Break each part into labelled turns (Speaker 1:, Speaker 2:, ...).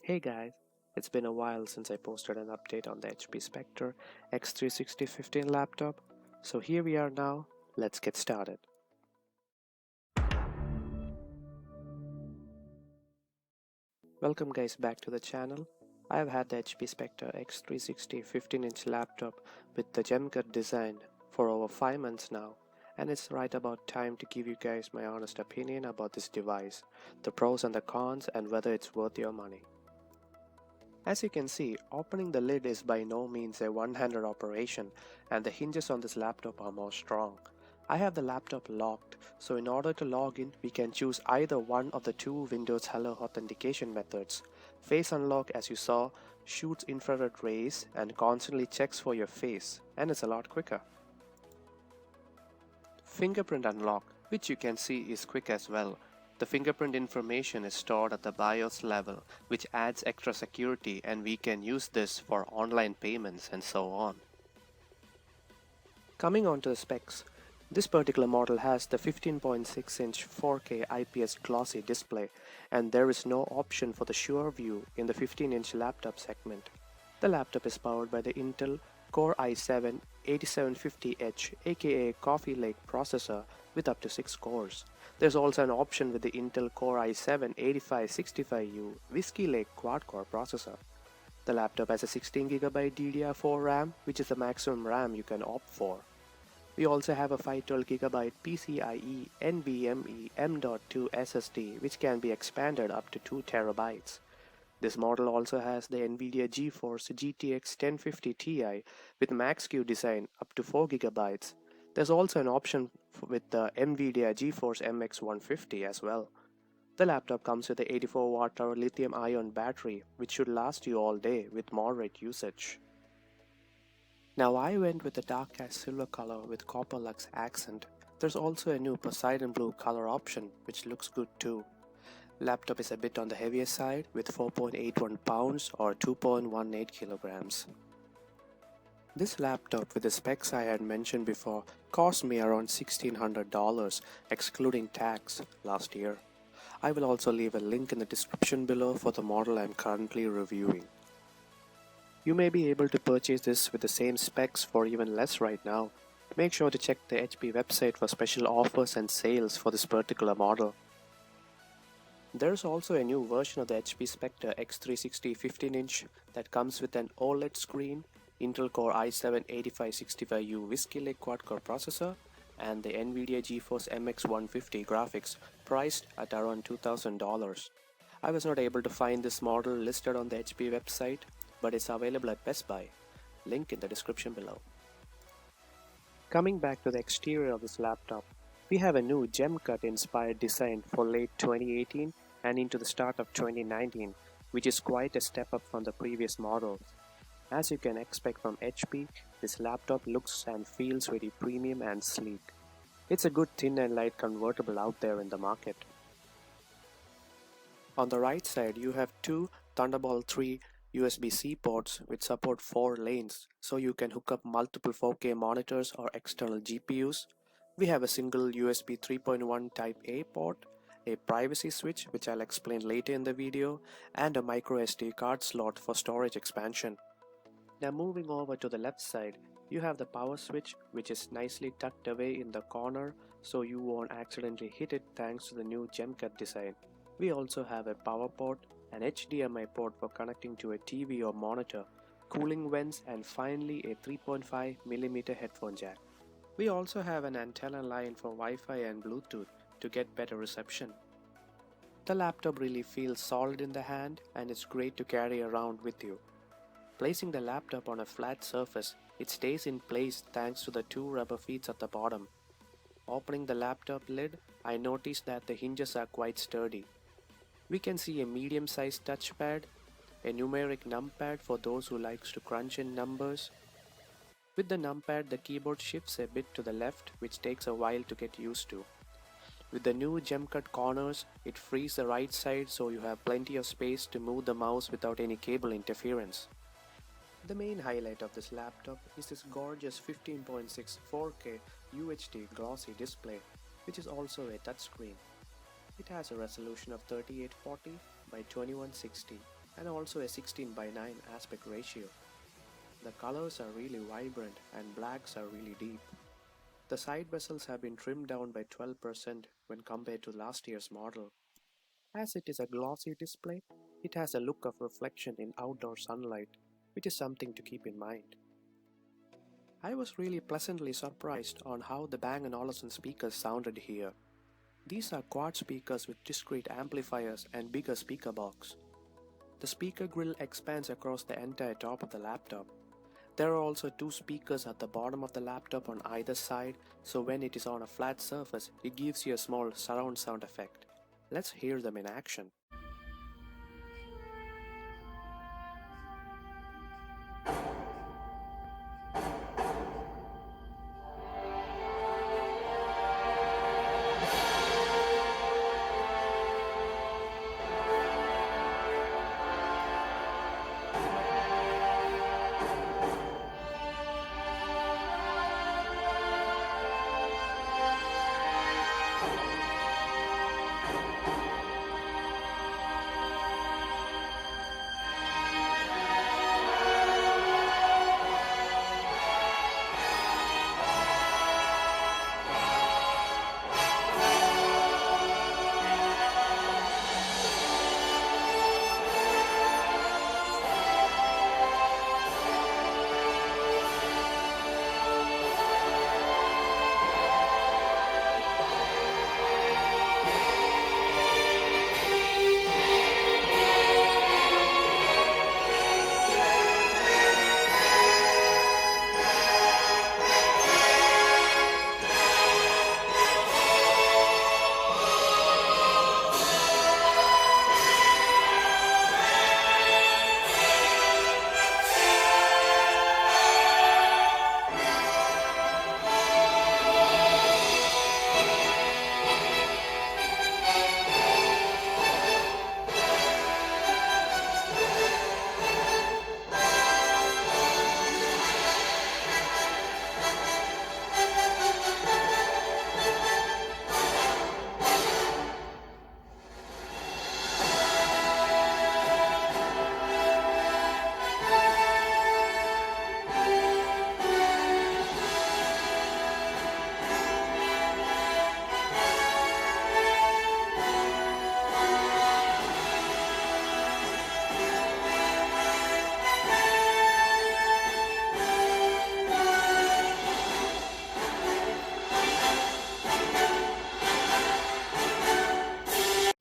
Speaker 1: Hey guys, it's been a while since I posted an update on the HP Spectre x360 15 laptop, so here we are now, let's get started. Welcome guys back to the channel. I've had the HP Spectre x360 15-inch laptop with the gem cut design for over 5 months now, and it's right about time to give you guys my honest opinion about this device, the pros and the cons, and whether it's worth your money. As you can see, opening the lid is by no means a one-handed operation, and the hinges on this laptop are more strong. I have the laptop locked, so in order to log in, we can choose either one of the two Windows Hello authentication methods. Face Unlock, as you saw, shoots infrared rays and constantly checks for your face, and it's a lot quicker. Fingerprint Unlock, which you can see is quick as well. The fingerprint information is stored at the BIOS level, which adds extra security, and we can use this for online payments and so on. Coming on to the specs, this particular model has the 15.6-inch 4K IPS glossy display, and there is no option for the Sure View in the 15-inch laptop segment. The laptop is powered by the Intel Core i7 8750H aka Coffee Lake processor with up to 6 cores. There's also an option with the Intel Core i7 8565U Whiskey Lake quad-core processor. The laptop has a 16GB DDR4 RAM, which is the maximum RAM you can opt for. We also have a 512GB PCIe NVMe M.2 SSD, which can be expanded up to 2TB. This model also has the NVIDIA GeForce GTX 1050 Ti with Max-Q design up to 4GB. There's also an option with the NVIDIA GeForce MX 150 as well. The laptop comes with a 84Wh lithium-ion battery, which should last you all day with moderate usage. Now I went with the dark ash silver color with copper lux accent. There's also a new Poseidon blue color option, which looks good too. Laptop is a bit on the heavier side with 4.81 pounds or 2.18 kilograms. This laptop with the specs I had mentioned before cost me around $1,600 excluding tax last year. I will also leave a link in the description below for the model I'm currently reviewing. You may be able to purchase this with the same specs for even less right now. Make sure to check the HP website for special offers and sales for this particular model. There's also a new version of the HP Spectre x360 15-inch that comes with an OLED screen, Intel Core i7 8565U Whiskey Lake quad-core processor, and the NVIDIA GeForce MX 150 graphics, priced at around $2,000. I was not able to find this model listed on the HP website, but it's available at Best Buy. Link in the description below. Coming back to the exterior of this laptop, we have a new gem cut inspired design for late 2018 and into the start of 2019, which is quite a step up from the previous models. As you can expect from HP, this laptop looks and feels very premium and sleek. It's a good thin and light convertible out there in the market. On the right side, you have two Thunderbolt 3 USB-C ports which support 4 lanes, so you can hook up multiple 4K monitors or external GPUs. We have a single USB 3.1 Type A port, a privacy switch which I'll explain later in the video, and a microSD card slot for storage expansion. Now moving over to the left side, you have the power switch which is nicely tucked away in the corner so you won't accidentally hit it thanks to the new gem cut design. We also have a power port, an HDMI port for connecting to a TV or monitor, cooling vents, and finally a 3.5mm headphone jack. We also have an antenna line for Wi-Fi and Bluetooth to get better reception. The laptop really feels solid in the hand and it's great to carry around with you. Placing the laptop on a flat surface, it stays in place thanks to the two rubber feet at the bottom. Opening the laptop lid, I noticed that the hinges are quite sturdy. We can see a medium-sized touchpad, a numeric numpad for those who likes to crunch in numbers. With the numpad, the keyboard shifts a bit to the left, which takes a while to get used to. With the new gem cut corners, it frees the right side so you have plenty of space to move the mouse without any cable interference. The main highlight of this laptop is this gorgeous 15.6 4K UHD glossy display, which is also a touchscreen. It has a resolution of 3840 by 2160 and also a 16:9 aspect ratio. The colors are really vibrant and blacks are really deep. The side bezels have been trimmed down by 12% when compared to last year's model. As it is a glossy display, it has a look of reflection in outdoor sunlight, which is something to keep in mind. I was really pleasantly surprised on how the Bang & Olufsen speakers sounded here. These are quad speakers with discrete amplifiers and bigger speaker box. The speaker grill expands across the entire top of the laptop. There are also two speakers at the bottom of the laptop on either side, so when it is on a flat surface, it gives you a small surround sound effect. Let's hear them in action.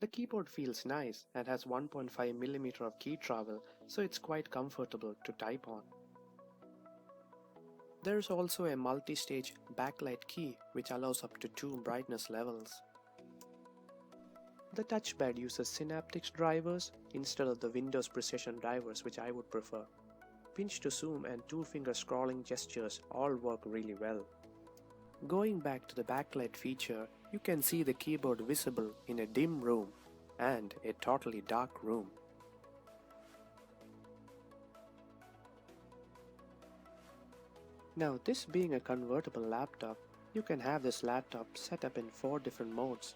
Speaker 1: The keyboard feels nice and has 1.5mm of key travel, so it's quite comfortable to type on. There is also a multi-stage backlight key which allows up to 2 brightness levels. The touchpad uses Synaptics drivers instead of the Windows Precision drivers, which I would prefer. Pinch to zoom and 2-finger scrolling gestures all work really well. Going back to the backlight feature, you can see the keyboard visible in a dim room and a totally dark room. Now, this being a convertible laptop, you can have this laptop set up in 4 different modes.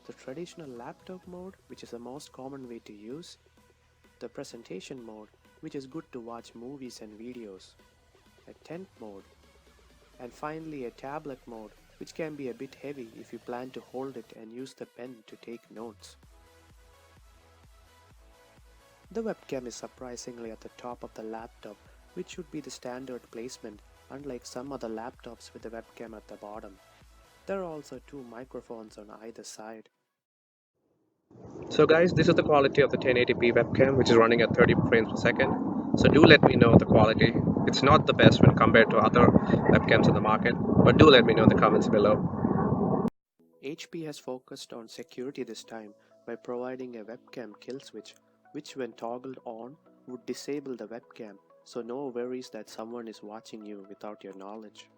Speaker 1: The traditional laptop mode, which is the most common way to use, the presentation mode, which is good to watch movies and videos, a tent mode, and finally a tablet mode, which can be a bit heavy if you plan to hold it and use the pen to take notes. The webcam is surprisingly at the top of the laptop, which should be the standard placement, unlike some other laptops with the webcam at the bottom. There are also 2 microphones on either side. So guys, this is the quality of the 1080p webcam, which is running at 30 frames per second. So do let me know the quality. It's not the best when compared to other webcams in the market, but do let me know in the comments below. HP has focused on security this time by providing a webcam kill switch, which when toggled on would disable the webcam, so no worries that someone is watching you without your knowledge.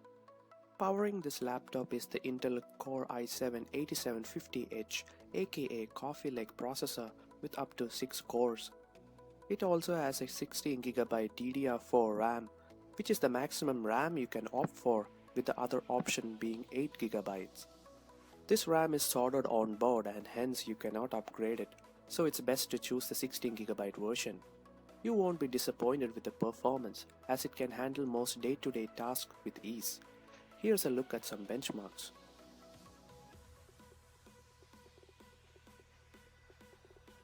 Speaker 1: Powering this laptop is the Intel Core i7-8750H aka Coffee Lake processor with up to 6 cores. It also has a 16GB DDR4 RAM, which is the maximum RAM you can opt for, with the other option being 8GB. This RAM is soldered on board and hence you cannot upgrade it, so it's best to choose the 16GB version. You won't be disappointed with the performance, as it can handle most day-to-day tasks with ease. Here's a look at some benchmarks.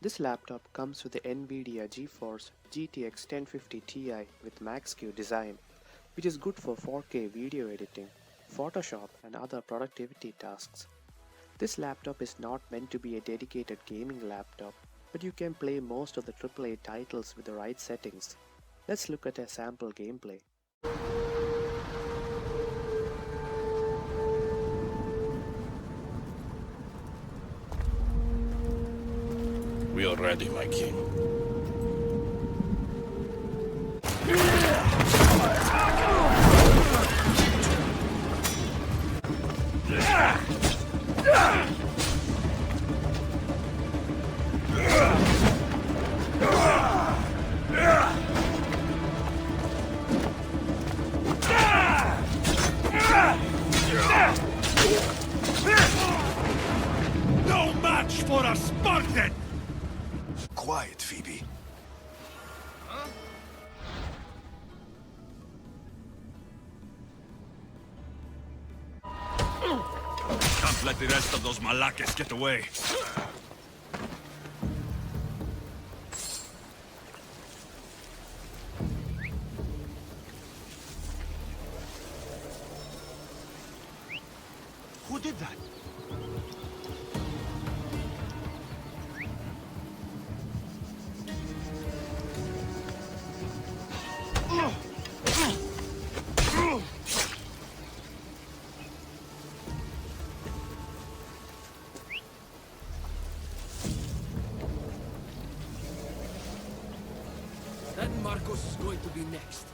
Speaker 1: This laptop comes with the NVIDIA GeForce GTX 1050 Ti with Max-Q design, which is good for 4K video editing, Photoshop and other productivity tasks. This laptop is not meant to be a dedicated gaming laptop, but you can play most of the AAA titles with the right settings. Let's look at a sample gameplay.
Speaker 2: We are ready, my king. No match for a Spartan! Quiet, Phoebe. Can't let the rest of those Malakas get away. Who did that?
Speaker 3: That Marcos is going to be next.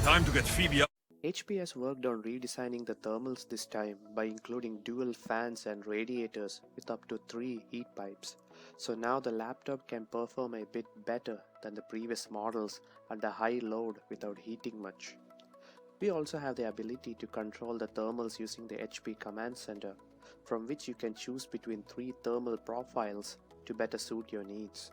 Speaker 2: Time to get Phoebe up.
Speaker 1: HP has worked on redesigning the thermals this time by including dual fans and radiators with up to 3 heat pipes. So now the laptop can perform a bit better than the previous models at the high load without heating much. We also have the ability to control the thermals using the HP Command Center, from which you can choose between 3 thermal profiles to better suit your needs.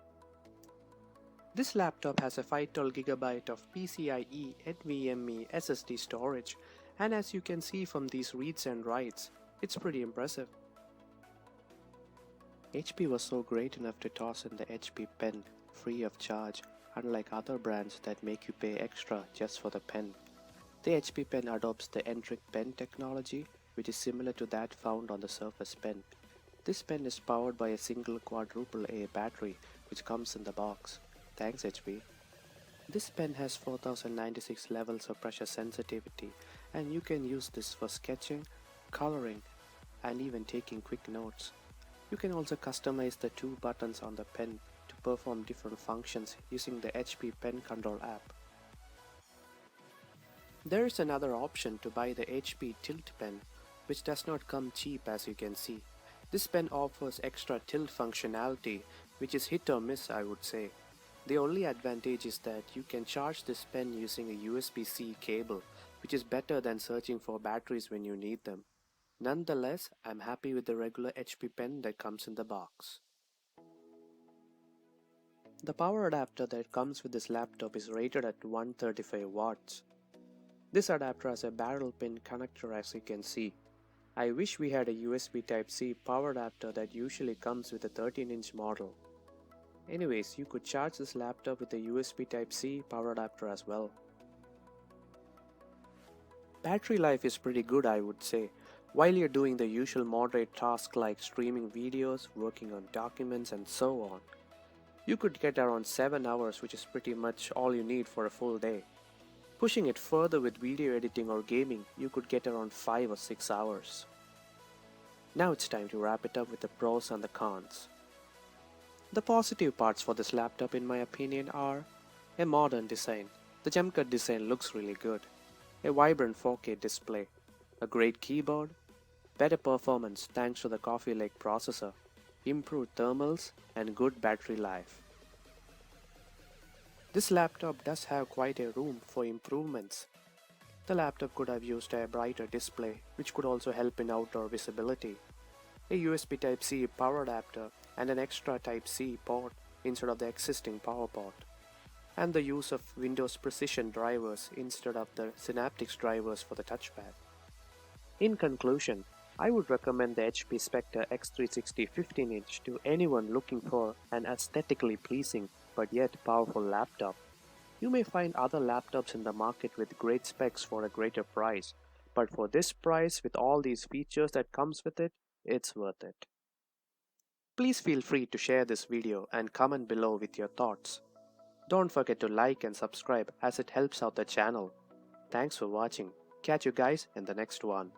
Speaker 1: This laptop has a 512GB of PCIe NVMe SSD storage, and as you can see from these reads and writes, it's pretty impressive. HP was so great enough to toss in the HP Pen free of charge, unlike other brands that make you pay extra just for the pen. The HP Pen adopts the Entric pen technology, which is similar to that found on the Surface Pen. This pen is powered by a single quadruple A battery which comes in the box. Thanks HP. This pen has 4096 levels of pressure sensitivity, and you can use this for sketching, coloring, and even taking quick notes. You can also customize the 2 buttons on the pen to perform different functions using the HP Pen Control app. There is another option to buy the HP Tilt pen, which does not come cheap as you can see. This pen offers extra tilt functionality, which is hit or miss I would say. The only advantage is that you can charge this pen using a USB-C cable, which is better than searching for batteries when you need them. Nonetheless, I'm happy with the regular HP pen that comes in the box. The power adapter that comes with this laptop is rated at 135 watts. This adapter has a barrel pin connector as you can see. I wish we had a USB Type-C power adapter that usually comes with a 13-inch model. Anyways, you could charge this laptop with a USB Type-C power adapter as well. Battery life is pretty good I would say. While you're doing the usual moderate tasks like streaming videos, working on documents and so on. You could get around 7 hours, which is pretty much all you need for a full day. Pushing it further with video editing or gaming, you could get around 5 or 6 hours. Now it's time to wrap it up with the pros and the cons. The positive parts for this laptop in my opinion are a modern design. The jump cut design looks really good. A vibrant 4K display. a great keyboard, better performance thanks to the Coffee Lake processor, improved thermals, and good battery life. This laptop does have quite a room for improvements. The laptop could have used a brighter display, which could also help in outdoor visibility, a USB Type-C power adapter, and an extra Type-C port instead of the existing power port, and the use of Windows Precision drivers instead of the Synaptics drivers for the touchpad. In conclusion, I would recommend the HP Spectre x360 15-inch to anyone looking for an aesthetically pleasing but yet powerful laptop. You may find other laptops in the market with great specs for a greater price, but for this price with all these features that comes with it, it's worth it. Please feel free to share this video and comment below with your thoughts. Don't forget to like and subscribe as it helps out the channel. Thanks for watching. Catch you guys in the next one.